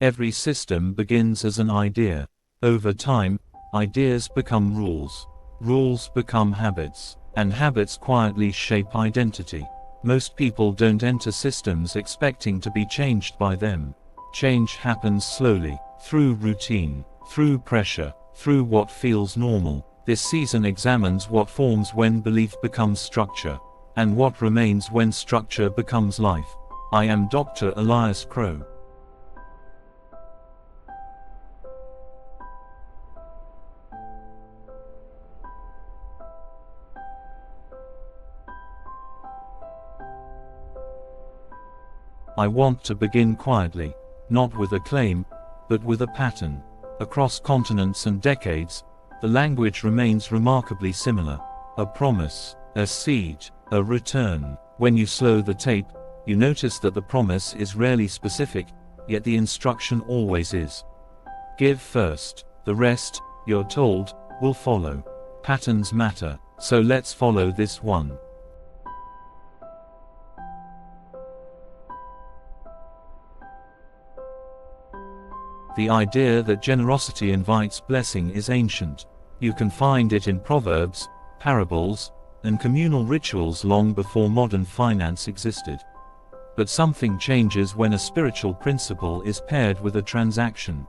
Every system begins as an idea. Over time, ideas become rules. Rules become habits, and habits quietly shape identity. Most people don't enter systems expecting to be changed by them. Change happens slowly, through routine, through pressure, through what feels normal. This season examines what forms when belief becomes structure, and what remains when structure becomes life. I am Dr. Elias Crow. I want to begin quietly, not with a claim, but with a pattern. Across continents and decades, the language remains remarkably similar. A promise, a seed, a return. When you slow the tape, you notice that the promise is rarely specific, yet the instruction always is. Give first, the rest, you're told, will follow. Patterns matter, so let's follow this one. The idea that generosity invites blessing is ancient. You can find it in proverbs, parables, and communal rituals long before modern finance existed. But something changes when a spiritual principle is paired with a transaction.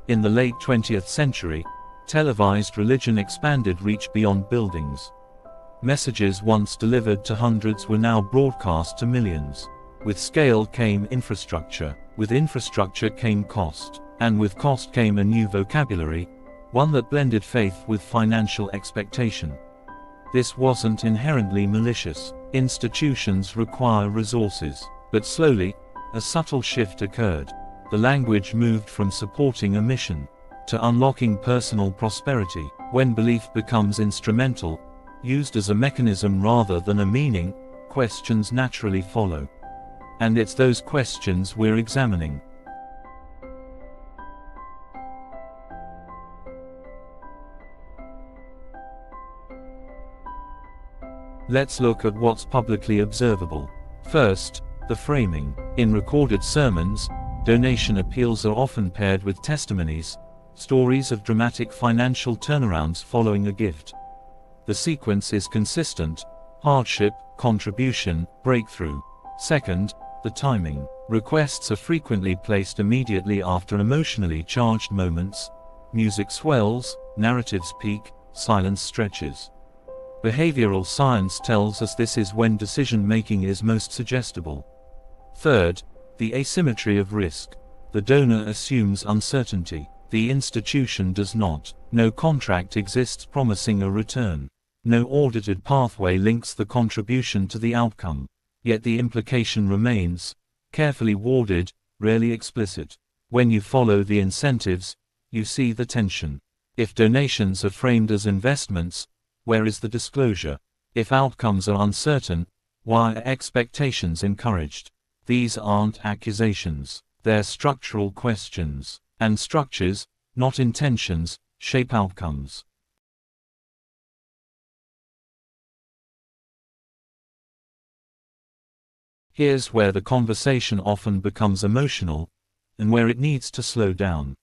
In the late 20th century, televised religion expanded reach beyond buildings. Messages once delivered to hundreds were now broadcast to millions. With scale came infrastructure, with infrastructure came cost. And with cost came a new vocabulary, one that blended faith with financial expectation. This wasn't inherently malicious. Institutions require resources. But slowly, a subtle shift occurred. The language moved from supporting a mission to unlocking personal prosperity. When belief becomes instrumental, used as a mechanism rather than a meaning, questions naturally follow. And it's those questions we're examining. Let's look at what's publicly observable. First, the framing. In recorded sermons, donation appeals are often paired with testimonies, stories of dramatic financial turnarounds following a gift. The sequence is consistent: hardship, contribution, breakthrough. Second, the timing. Requests are frequently placed immediately after emotionally charged moments. Music swells, narratives peak, silence stretches. Behavioral science tells us this is when decision-making is most suggestible. Third, the asymmetry of risk. The donor assumes uncertainty. The institution does not. No contract exists promising a return. No audited pathway links the contribution to the outcome. Yet the implication remains, carefully worded, rarely explicit. When you follow the incentives, you see the tension. If donations are framed as investments, where is the disclosure? If outcomes are uncertain, why are expectations encouraged? These aren't accusations, they're structural questions. And structures, not intentions, shape outcomes. Here's where the conversation often becomes emotional, and where it needs to slow down.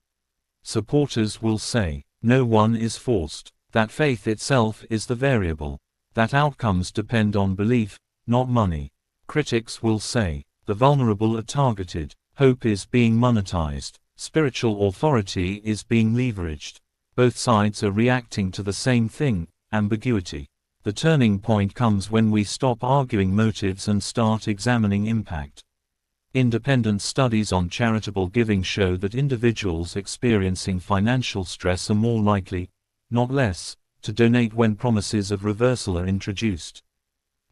Supporters will say, no one is forced. That faith itself is the variable. That outcomes depend on belief, not money. Critics will say, the vulnerable are targeted. Hope is being monetized. Spiritual authority is being leveraged. Both sides are reacting to the same thing, ambiguity. The turning point comes when we stop arguing motives and start examining impact. Independent studies on charitable giving show that individuals experiencing financial stress are more likely, not less, to donate when promises of reversal are introduced.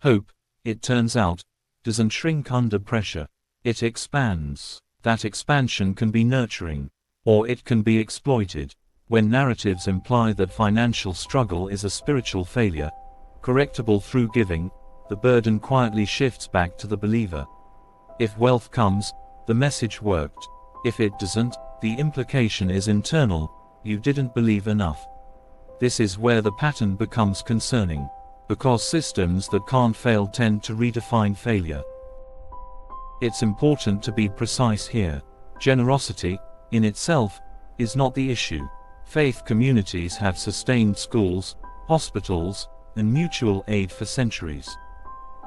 Hope, it turns out, doesn't shrink under pressure. It expands. That expansion can be nurturing, or it can be exploited. When narratives imply that financial struggle is a spiritual failure, correctable through giving, the burden quietly shifts back to the believer. If wealth comes, the message worked. If it doesn't, the implication is internal: you didn't believe enough. This is where the pattern becomes concerning, because systems that can't fail tend to redefine failure. It's important to be precise here. Generosity, in itself, is not the issue. Faith communities have sustained schools, hospitals, and mutual aid for centuries.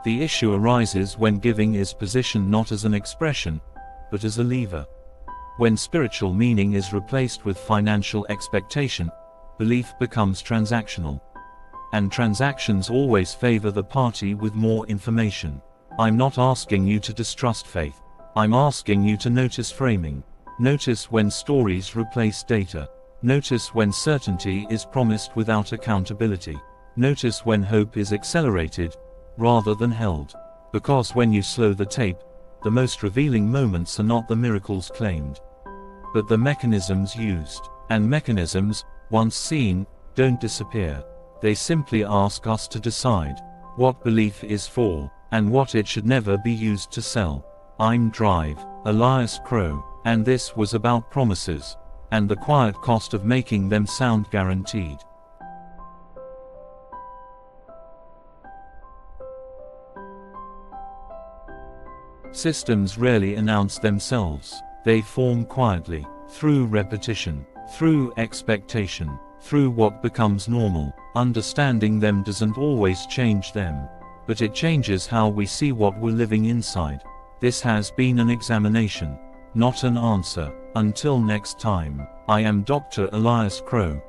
The issue arises when giving is positioned not as an expression, but as a lever. When spiritual meaning is replaced with financial expectation, belief becomes transactional. And transactions always favor the party with more information. I'm not asking you to distrust faith. I'm asking you to notice framing. Notice when stories replace data. Notice when certainty is promised without accountability. Notice when hope is accelerated, rather than held. Because when you slow the tape, the most revealing moments are not the miracles claimed, but the mechanisms used. And mechanisms, once seen, don't disappear. They simply ask us to decide what belief is for, and what it should never be used to sell. I'm Drive, Elias Crow, and this was about promises, and the quiet cost of making them sound guaranteed. Systems rarely announce themselves. They form quietly, through repetition, through expectation, through what becomes normal. Understanding them doesn't always change them, but it changes how we see what we're living inside. This has been an examination, not an answer. Until next time, I am Dr. Elias Crow.